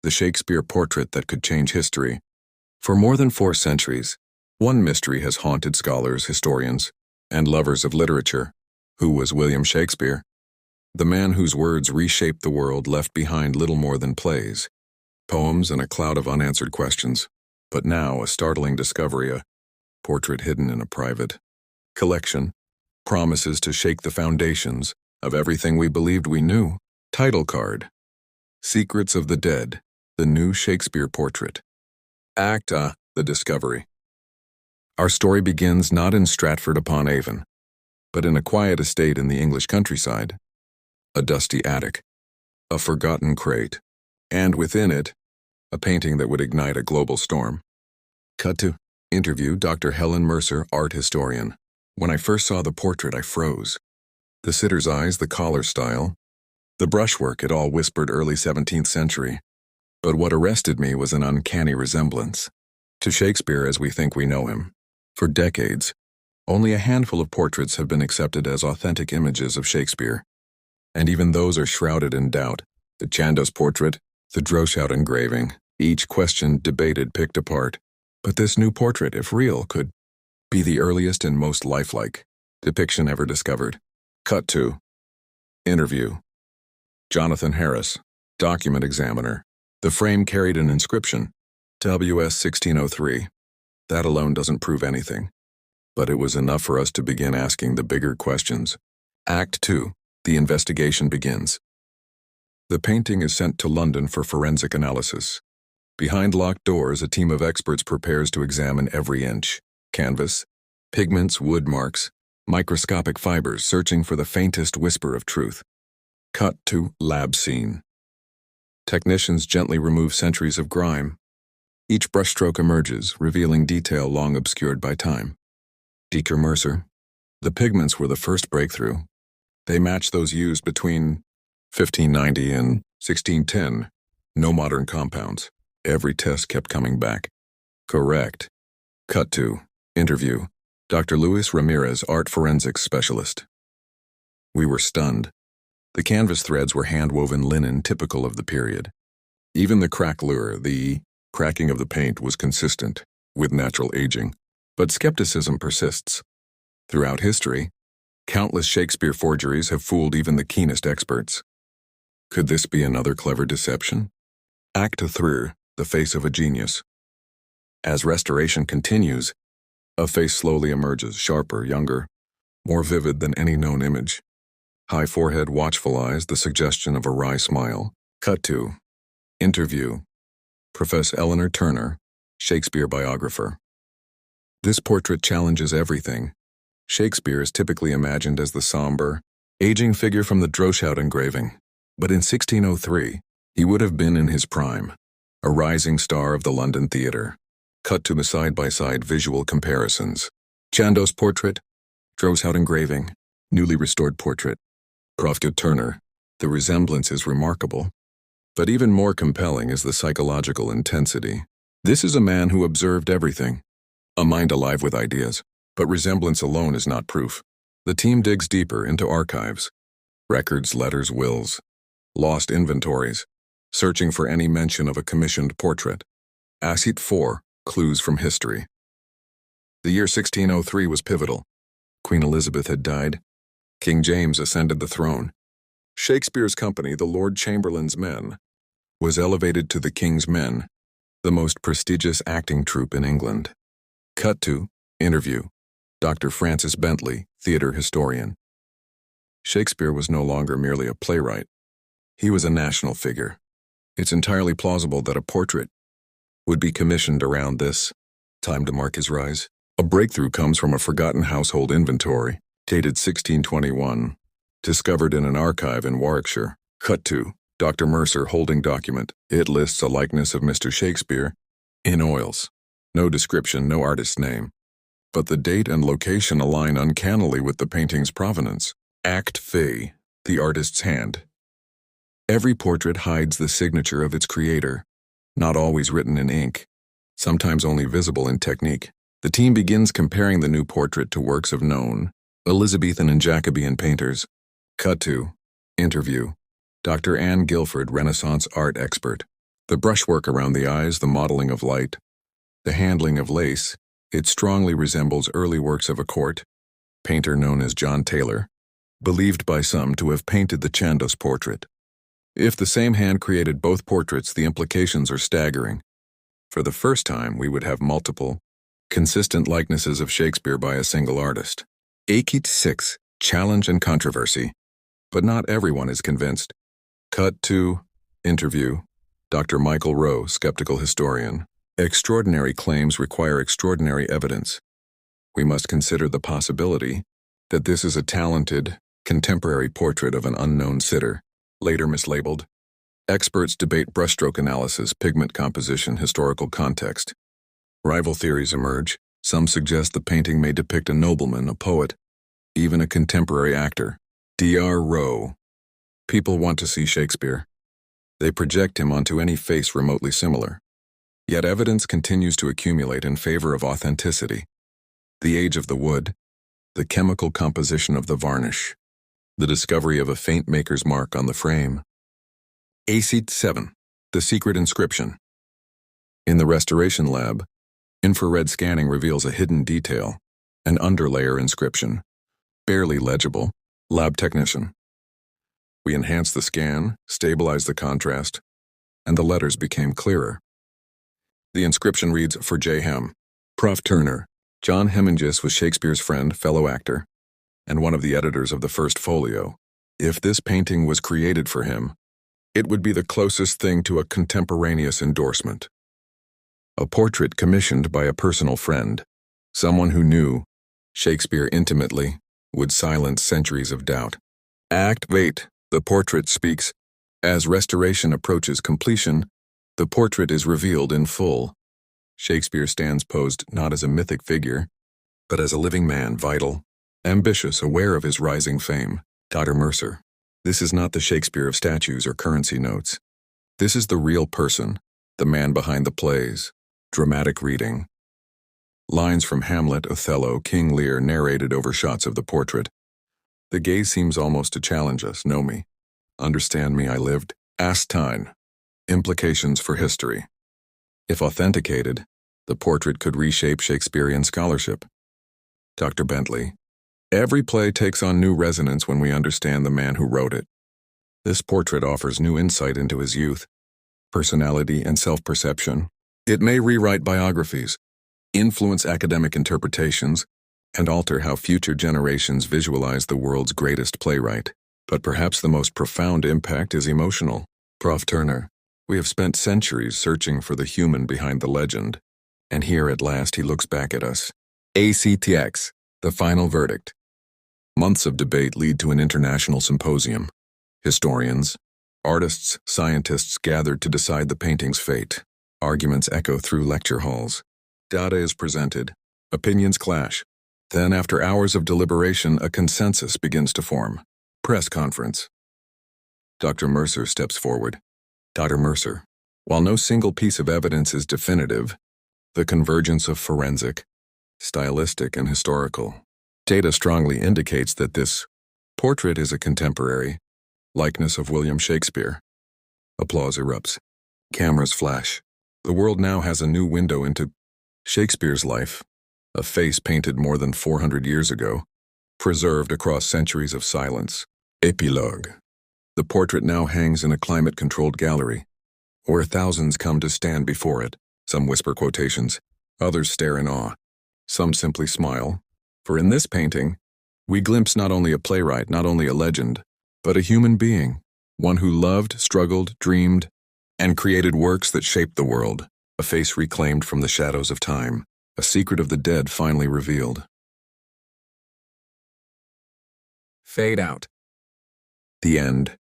the Shakespeare portrait that could change history. For more than 4 centuries, one mystery has haunted scholars, historians, and lovers of literature. Who was William Shakespeare? The man whose words reshaped the world left behind little more than plays, poems, and a cloud of unanswered questions. But now a startling discovery, a portrait hidden in a private collection, promises to shake the foundations of everything we believed we knew. Title card: Secrets of the Dead, the new Shakespeare portrait. Act The Discovery. Our story begins not in Stratford-upon-Avon, but in a quiet estate in the English countryside. A dusty attic, a forgotten crate, and within it, a painting that would ignite a global storm. Cut to interview Dr. Helen Mercer, art historian. When I first saw the portrait, I froze. The sitter's eyes, the collar style, the brushwork, it all whispered early 17th century. But what arrested me was an uncanny resemblance to Shakespeare as we think we know him. For decades, only a handful of portraits have been accepted as authentic images of Shakespeare, and even those are shrouded in doubt. The Chandos portrait, the Droeshout engraving, each questioned, debated, picked apart. But this new portrait, if real, could be the earliest and most lifelike depiction ever discovered. Cut to interview Jonathan Harris, document examiner. The frame carried an inscription, WS 1603. That alone doesn't prove anything, but it was enough for us to begin asking the bigger questions. Act 2. The investigation begins. The painting is sent to London for forensic analysis. Behind locked doors, a team of experts prepares to examine every inch: canvas, pigments, wood marks, microscopic fibers, searching for the faintest whisper of truth. Cut to lab scene. Technicians gently remove centuries of grime. Each brushstroke emerges, revealing detail long obscured by time. Dr. Mercer. The pigments were the first breakthrough. They match those used between 1590 and 1610. No modern compounds. Every test kept coming back. Correct. Cut to interview Dr. Luis Ramirez, art forensics specialist. We were stunned. The canvas threads were hand-woven linen typical of the period. Even the craquelure, the cracking of the paint, was consistent with natural aging. But skepticism persists. Throughout history, countless Shakespeare forgeries have fooled even the keenest experts. Could this be another clever deception? Act 3. The face of a genius. As restoration continues, a face slowly emerges, sharper, younger, more vivid than any known image. High forehead, watchful eyes, the suggestion of a wry smile. Cut to interview Professor Eleanor Turner, Shakespeare biographer. This portrait challenges everything. Shakespeare is typically imagined as the somber, aging figure from the Droeshout engraving. But in 1603, he would have been in his prime, a rising star of the London theatre. Cut to the side-by-side visual comparisons. Chandos portrait, Droeshout engraving, newly restored portrait. Professor Turner. The resemblance is remarkable. But even more compelling is the psychological intensity. This is a man who observed everything, a mind alive with ideas. But resemblance alone is not proof. The team digs deeper into archives, records, letters, wills, lost inventories, searching for any mention of a commissioned portrait. Acit 4. Clues from history. The year 1603 was pivotal. Queen Elizabeth had died. King James ascended the throne. Shakespeare's company, the Lord Chamberlain's Men, was elevated to the King's Men, the most prestigious acting troupe in England. Cut to interview Dr. Francis Bentley, theater historian. Shakespeare was no longer merely a playwright. He was a national figure. It's entirely plausible that a portrait would be commissioned around this time to mark his rise. A breakthrough comes from a forgotten household inventory, dated 1621, discovered in an archive in Warwickshire. Cut to Dr. Mercer holding document. It lists a likeness of Mr. Shakespeare in oils. No description, no artist's name. But the date and location align uncannily with the painting's provenance. Act Fee, the artist's hand. Every portrait hides the signature of its creator, not always written in ink, sometimes only visible in technique. The team begins comparing the new portrait to works of known Elizabethan and Jacobean painters. Cut to interview Dr. Anne Guilford, Renaissance art expert. The brushwork around the eyes, the modeling of light, the handling of lace, it strongly resembles early works of a court painter known as John Taylor, believed by some to have painted the Chandos portrait. If the same hand created both portraits, the implications are staggering. For the first time, we would have multiple, consistent likenesses of Shakespeare by a single artist. Akit 6, challenge and controversy. But not everyone is convinced. Cut to interview. Dr. Michael Rowe, skeptical historian. Extraordinary claims require extraordinary evidence. We must consider the possibility that this is a talented, contemporary portrait of an unknown sitter, later mislabeled. Experts debate brushstroke analysis, pigment composition, historical context. Rival theories emerge. Some suggest the painting may depict a nobleman, a poet, even a contemporary actor. Dr. Rowe. People want to see Shakespeare. They project him onto any face remotely similar. Yet evidence continues to accumulate in favor of authenticity. The age of the wood, the chemical composition of the varnish, the discovery of a faint maker's mark on the frame. Acet 7, the secret inscription. In the restoration lab, infrared scanning reveals a hidden detail, an underlayer inscription, barely legible. Lab technician. We enhanced the scan, stabilized the contrast, and the letters became clearer. The inscription reads, "For J. Hem, Prof. Turner." John Hemingis was Shakespeare's friend, fellow actor, and one of the editors of the first folio. If this painting was created for him, it would be the closest thing to a contemporaneous endorsement. A portrait commissioned by a personal friend, someone who knew Shakespeare intimately, would silence centuries of doubt. Act 8, the portrait speaks. As restoration approaches completion, the portrait is revealed in full. Shakespeare stands posed not as a mythic figure, but as a living man, vital, ambitious, aware of his rising fame. Dr. Mercer. This is not the Shakespeare of statues or currency notes. This is the real person, the man behind the plays. Dramatic reading. Lines from Hamlet, Othello, King Lear narrated over shots of the portrait. The gaze seems almost to challenge us. Know me. Understand me, I lived. Astine. Implications for history. If authenticated, the portrait could reshape Shakespearean scholarship. Dr. Bentley. Every play takes on new resonance when we understand the man who wrote it. This portrait offers new insight into his youth, personality, and self-perception. It may rewrite biographies, influence academic interpretations, and alter how future generations visualize the world's greatest playwright. But perhaps the most profound impact is emotional. Prof. Turner. We have spent centuries searching for the human behind the legend, and here at last he looks back at us. ACTX, the final verdict. Months of debate lead to an international symposium. Historians, artists, scientists gathered to decide the painting's fate. Arguments echo through lecture halls. Data is presented. Opinions clash. Then, after hours of deliberation, a consensus begins to form. Press conference. Dr. Mercer steps forward. Dr. Mercer. While no single piece of evidence is definitive, the convergence of forensic, stylistic, and historical data strongly indicates that this portrait is a contemporary likeness of William Shakespeare. Applause erupts. Cameras flash. The world now has a new window into Shakespeare's life, a face painted more than 400 years ago, preserved across centuries of silence. Epilogue. The portrait now hangs in a climate-controlled gallery, where thousands come to stand before it. Some whisper quotations, others stare in awe. Some simply smile, for in this painting, we glimpse not only a playwright, not only a legend, but a human being, one who loved, struggled, dreamed, and created works that shaped the world, a face reclaimed from the shadows of time, a secret of the dead finally revealed. Fade out. The end.